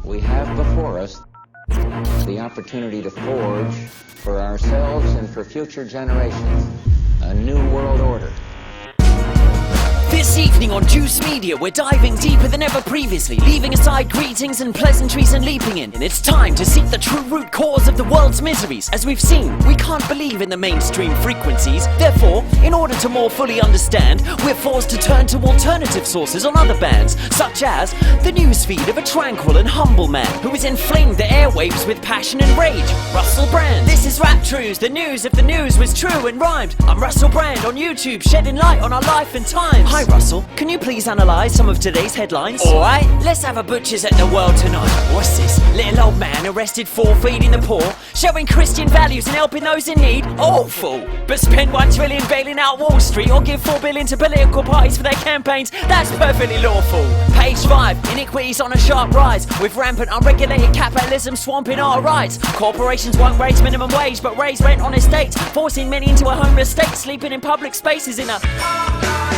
We have before us the opportunity to forge for ourselves and for future generations a new world order. This evening on Juice Media, we're diving deeper than ever previously, leaving aside greetings and pleasantries and leaping in. And it's time to seek the true root cause of the world's miseries. As we've seen, we can't believe in the mainstream frequencies. Therefore, in order to more fully understand, we're forced to turn to alternative sources on other bands, such as the newsfeed of a tranquil and humble man who has inflamed the airwaves with passion and rage, Russell Brand. This is Rap Truths, the news if the news was true and rhymed. I'm Russell Brand on YouTube, shedding light on our life and times. Hi Russell, can you please analyse some of today's headlines? Alright, let's have a butchers at the world tonight. What's this? Little old man arrested for feeding the poor, showing Christian values and helping those in need? Awful! But spend 1 trillion bailing out Wall Street or give 4 billion to political parties for their campaigns? That's perfectly lawful. Page 5, iniquities on a sharp rise, with rampant unregulated capitalism swamping our rights. Corporations won't raise minimum wage but raise rent on estates, forcing many into a homeless state, sleeping in public spaces in a...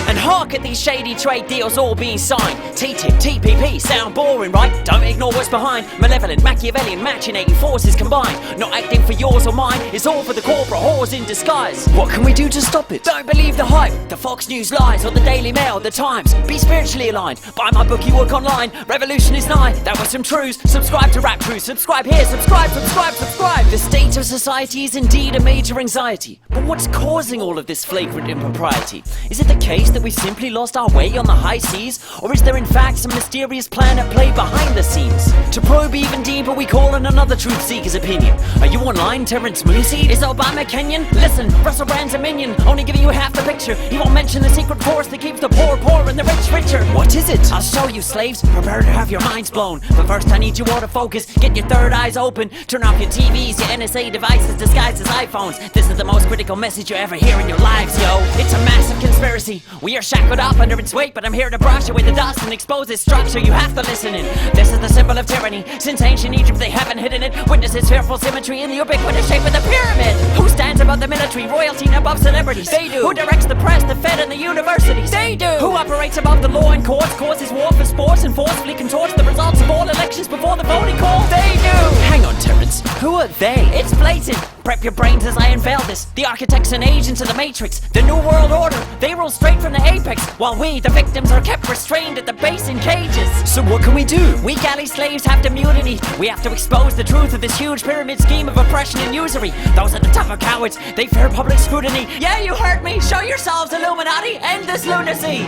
And hark at these shady trade deals all being signed. TTIP, TPP, sound boring, right? Don't ignore what's behind. Malevolent, Machiavellian, machinating forces combined. Not acting for yours or mine, it's all for the corporate whores in disguise. What can we do to stop it? Don't believe the hype, the Fox News lies, or the Daily Mail, the Times. Be spiritually aligned, buy my book, you work online. Revolution is nigh, that was some truths. Subscribe to Rap Truths, subscribe here, subscribe. The state of society is indeed a major anxiety. But what's causing all of this flagrant impropriety? Is it the case that we've simply lost our way on the high seas? Or is there in fact some mysterious plan at play behind the scenes? To probe even deeper, we call in another truth seeker's opinion. Are you online, Terrence Moosey? Is Obama Kenyan? Listen, Russell Brand's a minion, only giving you half the picture. He won't mention the secret force that keeps the poor poor and the rich richer. What is it? I'll show you, slaves. Prepare to have your minds blown. But first I need you all to focus. Get your third eyes open. Turn off your TVs, your NSA devices disguised as iPhones. This is the most critical message you ever hear in your lives, yo. It's a massive conspiracy. We are shackled up under its weight, but I'm here to brush away the dust and expose its structure. You have to listen in. This is the symbol of tyranny. Since ancient Egypt, they haven't hidden it. Witness its fearful symmetry in the ubiquitous shape of the pyramid. Who stands above the military, royalty, and above celebrities? They do. Who directs the press, the Fed, and the universities? They do. Who operates above the law and courts, causes war for sports, and forcefully contorts the results of all elections before the voting call? They do. Hang on, Terrence. Who are they? It's blatant. Prep your brains as I unveil this. The architects and agents of the Matrix, the New World Order. They roll straight from the apex, while we, the victims, are kept restrained at the base in cages. So what can we do? We galley slaves have to mutiny. We have to expose the truth of this huge pyramid scheme of oppression and usury. Those are the tougher cowards. They fear public scrutiny. Yeah, you heard me. Show yourselves, Illuminati. End this lunacy.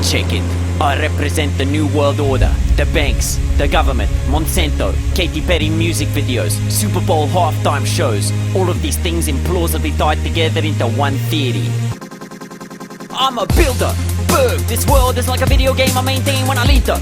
Check it. I represent the New World Order, the banks, the government, Monsanto, Katy Perry music videos, Super Bowl halftime shows. All of these things implausibly tied together into one theory. I'm a builder, Berg. This world is like a video game I maintain when I lead the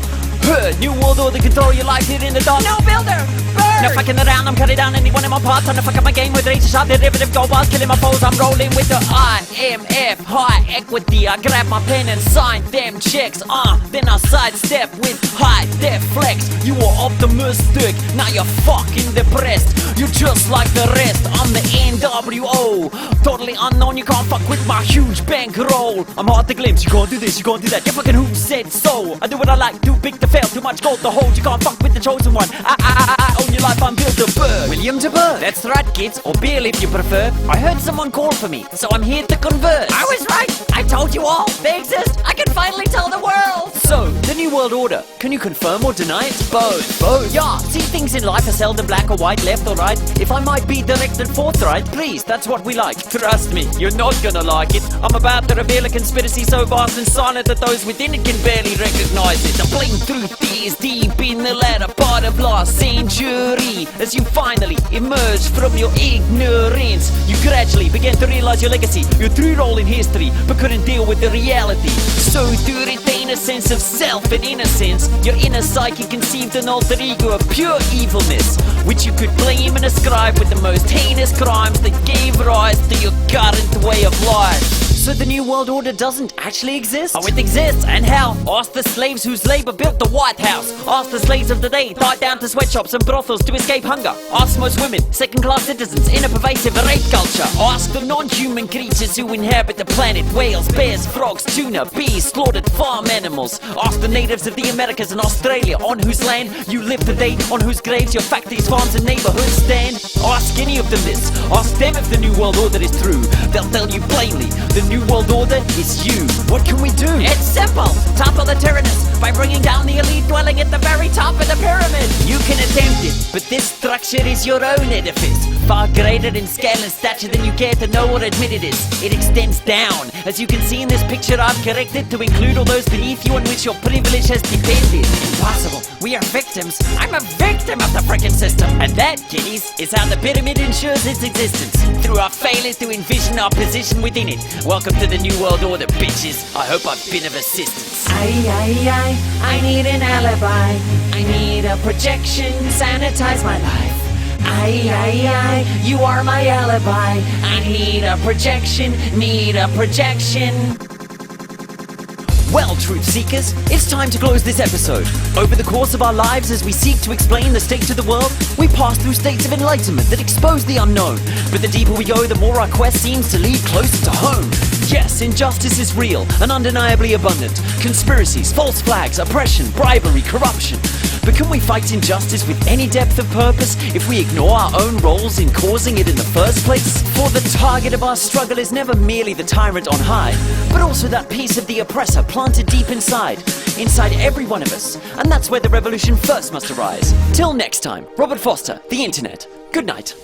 herd. New World Order control your life here in the dark. No builder, Berg. Now fucking around, I'm cutting down anyone in my path. Time to fuck up my game with razor sharp derivative gold bars, killing my foes. I'm rolling with the IMF, high equity. I grab my pen and sign them checks. Then I sidestep with high def flex. You were optimistic, now you're fucking depressed. You're just like the rest. I'm the NWO, totally unknown. You can't fuck with my huge bankroll. I'm hard to glimpse. You can't do this, you can't do that. You fucking who said so? I do what I like, too big to fail, too much gold to hold. You can't fuck with the chosen one. I own your life, I'm Bill de Burgh. William de Burgh. That's right, kids, or Bill if you prefer. I heard someone call for me, so I'm here to converse. I was right, I told you all. They exist, I can finally tell the world. So, the New World Order, can you confirm or deny it? Both. Yeah, see, things in life are seldom black or white, left or right. If I might be direct and forthright, please, that's what we like. Trust me, you're not gonna like it. I'm about to reveal a conspiracy so vast and silent that those within it can barely recognize it. The plain truth is deep in the latter part of last century. As you finally emerge from your ignorance, you gradually begin to realize your legacy, your true role in history, but couldn't deal with the reality. So to retain a sense of self and innocence, your inner psyche conceived an alter ego of pure evilness, which you could blame and ascribe with the most heinous crimes that gave rise to your current way of life. So the New World Order doesn't actually exist? Oh, it exists, and how? Ask the slaves whose labor built the White House. Ask the slaves of the day, tied down to sweatshops and brothels to escape hunger. Ask most women, second-class citizens in a pervasive rape culture. Ask the non-human creatures who inhabit the planet. Whales, bears, frogs, tuna, bees, slaughtered farm animals. Ask the natives of the Americas and Australia, on whose land you live today, on whose graves your factories, farms and neighborhoods stand. Ask any of them this. Ask them if the New World Order is true. They'll tell you plainly, the New World Order is you. What can we do? It's simple. Topple the tyrannus by bringing down the elite dwelling at the very top of the pyramid. You can attempt it, but this structure is your own edifice, far greater in scale and stature than you care to know or admit it is. It extends down. As you can see in this picture, I've corrected to include all those beneath you on which your privilege has depended. Impossible. We are victims. I'm a victim of the frickin' system. And that, kiddies, is how the pyramid ensures its existence. Through our failures to envision our position within it. Welcome to the New World Order, bitches. I hope I've been of assistance. I need an alibi. I need a projection, sanitize my life. You are my alibi. I need a projection, need a projection. Well, truth seekers, it's time to close this episode. Over the course of our lives, as we seek to explain the state of the world, we pass through states of enlightenment that expose the unknown. But the deeper we go, the more our quest seems to lead closer to home. Yes, injustice is real and undeniably abundant. Conspiracies, false flags, oppression, bribery, corruption. But can we fight injustice with any depth of purpose if we ignore our own roles in causing it in the first place? For the target of our struggle is never merely the tyrant on high, but also that piece of the oppressor planted deep inside every one of us. And that's where the revolution first must arise. Till next time, Robert Foster, the Internet. Good night.